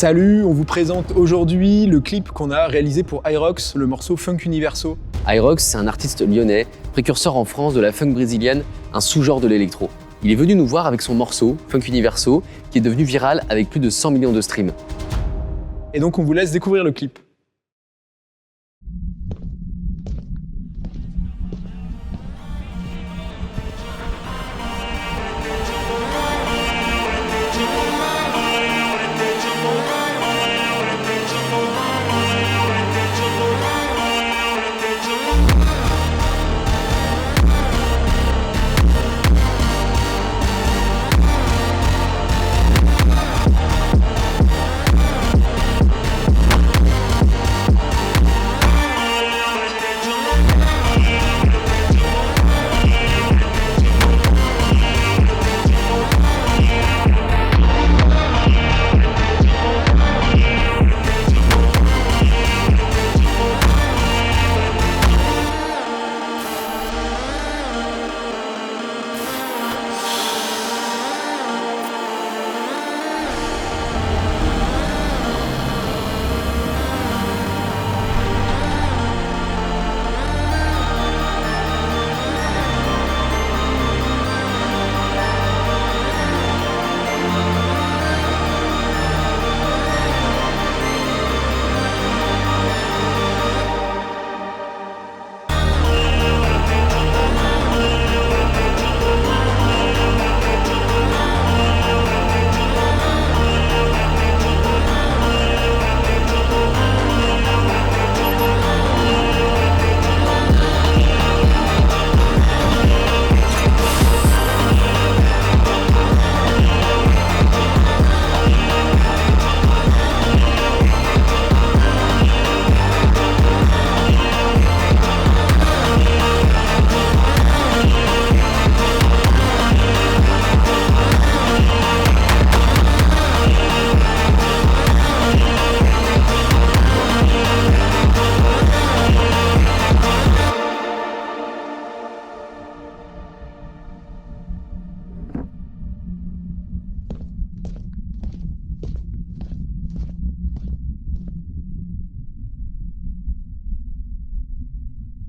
Salut, on vous présente aujourd'hui le clip qu'on a réalisé pour Irox, le morceau Funk Universo. Irox, c'est un artiste lyonnais, précurseur en France de la funk brésilienne, un sous-genre de l'électro. Il est venu nous voir avec son morceau, Funk Universo, qui est devenu viral avec plus de 100 millions de streams. Et donc on vous laisse découvrir le clip.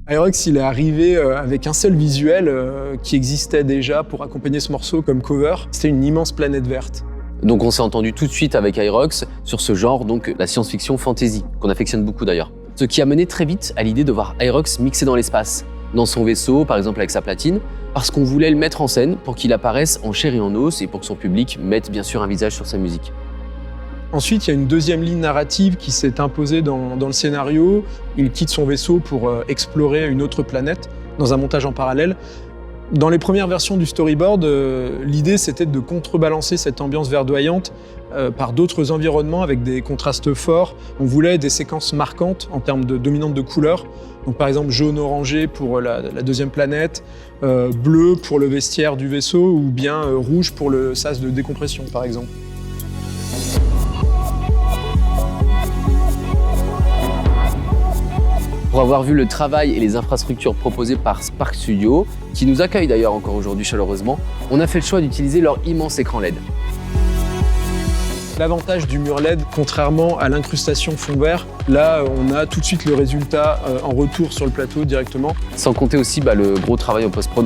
Irox, il est arrivé avec un seul visuel qui existait déjà pour accompagner ce morceau comme cover. C'était une immense planète verte. Donc on s'est entendu tout de suite avec Irox sur ce genre, donc la science-fiction fantasy, qu'on affectionne beaucoup d'ailleurs. Ce qui a mené très vite à l'idée de voir Irox mixé dans l'espace, dans son vaisseau, par exemple avec sa platine, parce qu'on voulait le mettre en scène pour qu'il apparaisse en chair et en os et pour que son public mette bien sûr un visage sur sa musique. Ensuite, il y a une deuxième ligne narrative qui s'est imposée dans le scénario. Il quitte son vaisseau pour explorer une autre planète dans un montage en parallèle. Dans les premières versions du storyboard, l'idée c'était de contrebalancer cette ambiance verdoyante par d'autres environnements avec des contrastes forts. On voulait des séquences marquantes en termes de dominante de couleurs. Donc par exemple jaune-orangé pour la deuxième planète, bleu pour le vestiaire du vaisseau ou bien rouge pour le sas de décompression par exemple. Pour avoir vu le travail et les infrastructures proposées par Spark Studio, qui nous accueille d'ailleurs encore aujourd'hui chaleureusement, on a fait le choix d'utiliser leur immense écran LED. L'avantage du mur LED, contrairement à l'incrustation fond vert, là on a tout de suite le résultat en retour sur le plateau directement. Sans compter aussi le gros travail en post-prod.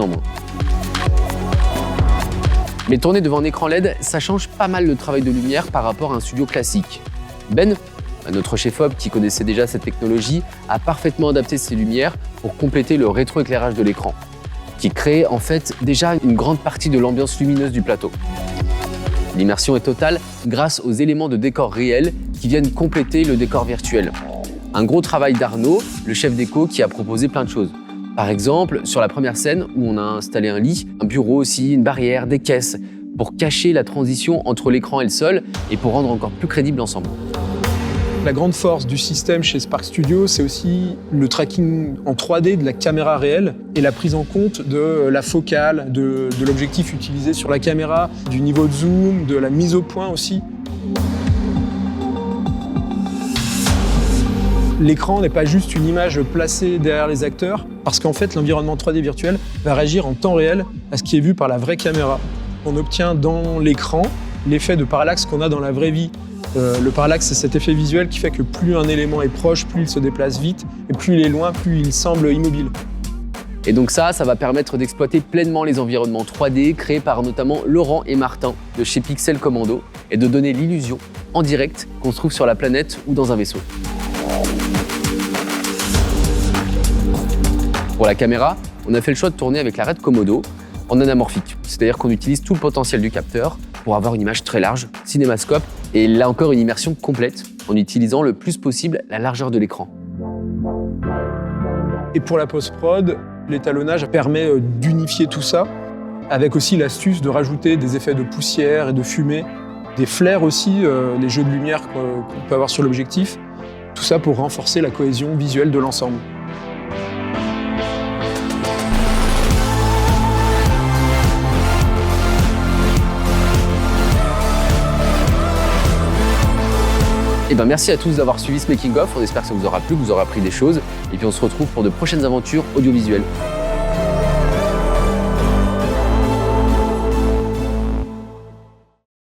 Mais tourner devant un écran LED, ça change pas mal le travail de lumière par rapport à un studio classique. Ben, notre chef-op qui connaissait déjà cette technologie, a parfaitement adapté ses lumières pour compléter le rétroéclairage de l'écran, qui crée en fait déjà une grande partie de l'ambiance lumineuse du plateau. L'immersion est totale grâce aux éléments de décor réels qui viennent compléter le décor virtuel. Un gros travail d'Arnaud, le chef déco, qui a proposé plein de choses. Par exemple, sur la première scène où on a installé un lit, un bureau aussi, une barrière, des caisses, pour cacher la transition entre l'écran et le sol et pour rendre encore plus crédible l'ensemble. La grande force du système chez Spark Studio, c'est aussi le tracking en 3D de la caméra réelle et la prise en compte de la focale, de l'objectif utilisé sur la caméra, du niveau de zoom, de la mise au point aussi. L'écran n'est pas juste une image placée derrière les acteurs, parce qu'en fait, l'environnement 3D virtuel va réagir en temps réel à ce qui est vu par la vraie caméra. On obtient dans l'écran l'effet de parallaxe qu'on a dans la vraie vie. Le parallaxe, c'est cet effet visuel qui fait que plus un élément est proche, plus il se déplace vite, et plus il est loin, plus il semble immobile. Et donc ça va permettre d'exploiter pleinement les environnements 3D créés par notamment Laurent et Martin de chez Pixel Commando et de donner l'illusion en direct qu'on se trouve sur la planète ou dans un vaisseau. Pour la caméra, on a fait le choix de tourner avec la Red Komodo en anamorphique, c'est-à-dire qu'on utilise tout le potentiel du capteur pour avoir une image très large, cinémascope, et là encore une immersion complète en utilisant le plus possible la largeur de l'écran. Et pour la post-prod, l'étalonnage permet d'unifier tout ça, avec aussi l'astuce de rajouter des effets de poussière et de fumée, des flares aussi, les jeux de lumière qu'on peut avoir sur l'objectif, tout ça pour renforcer la cohésion visuelle de l'ensemble. Et ben merci à tous d'avoir suivi ce making of, on espère que ça vous aura plu, que vous aurez appris des choses, et puis on se retrouve pour de prochaines aventures audiovisuelles.